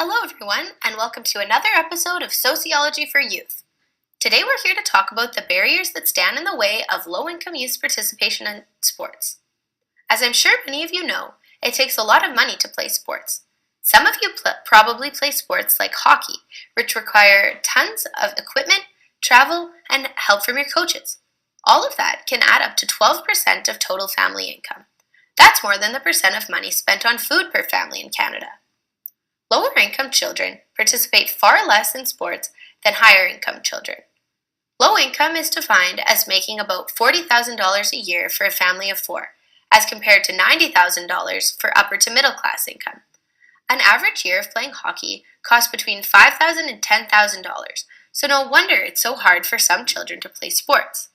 Hello everyone, and welcome to another episode of Sociology for Youth. Today we're here to talk about the barriers that stand in the way of low-income youth's participation in sports. As I'm sure many of you know, it takes a lot of money to play sports. Some of you probably play sports like hockey, which require tons of equipment, travel, and help from your coaches. All of that can add up to 12% of total family income. That's more than the percent of money spent on food per family in Canada. Lower income children participate far less in sports than higher income children. Low income is defined as making about $40,000 a year for a family of four, as compared to $90,000 for upper to middle class income. An average year of playing hockey costs between $5,000 and $10,000, so no wonder it's so hard for some children to play sports.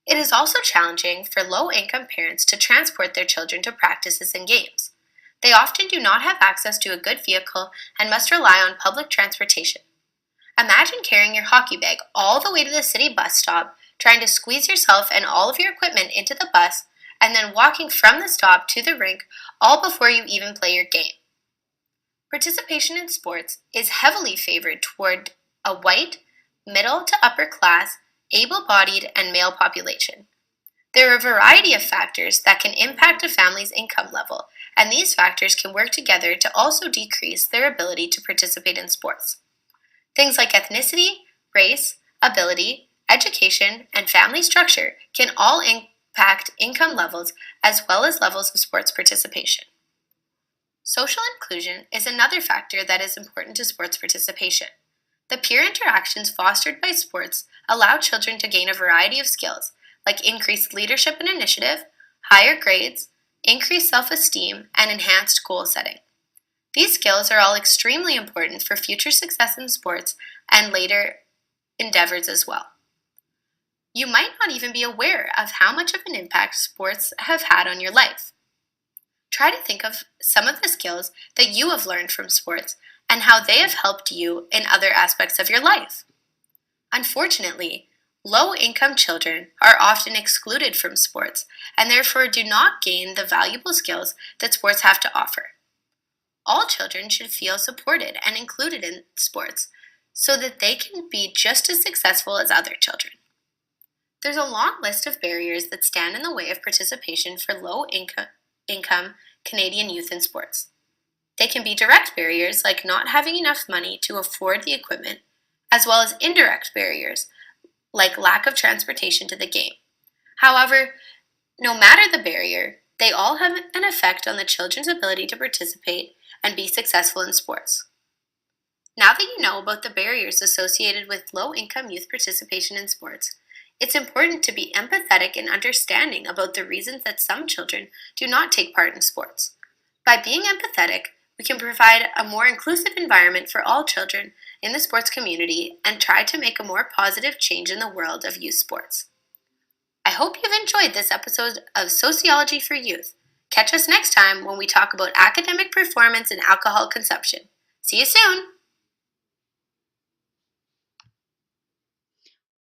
It is also challenging for low income parents to transport their children to practices and games. They often do not have access to a good vehicle and must rely on public transportation. Imagine carrying your hockey bag all the way to the city bus stop, trying to squeeze yourself and all of your equipment into the bus, and then walking from the stop to the rink all before you even play your game. Participation in sports is heavily favored toward a white, middle to upper class, able-bodied, and male population. There are a variety of factors that can impact a family's income level, and these factors can work together to also decrease their ability to participate in sports. Things like ethnicity, race, ability, education, and family structure can all impact income levels as well as levels of sports participation. Social inclusion is another factor that is important to sports participation. The peer interactions fostered by sports allow children to gain a variety of skills, like increased leadership and initiative, higher grades, increased self-esteem, and enhanced goal setting. These skills are all extremely important for future success in sports and later endeavors as well. You might not even be aware of how much of an impact sports have had on your life. Try to think of some of the skills that you have learned from sports and how they have helped you in other aspects of your life. Unfortunately, low-income children are often excluded from sports and therefore do not gain the valuable skills that sports have to offer. All children should feel supported and included in sports so that they can be just as successful as other children. There's a long list of barriers that stand in the way of participation for low-income Canadian youth in sports. They can be direct barriers like not having enough money to afford the equipment, as well as indirect barriers like lack of transportation to the game. However, no matter the barrier, they all have an effect on the children's ability to participate and be successful in sports. Now that you know about the barriers associated with low-income youth participation in sports, it's important to be empathetic and understanding about the reasons that some children do not take part in sports. By being empathetic, we can provide a more inclusive environment for all children in the sports community and try to make a more positive change in the world of youth sports. I hope you've enjoyed this episode of Sociology for Youth. Catch us next time when we talk about academic performance and alcohol consumption. See you soon!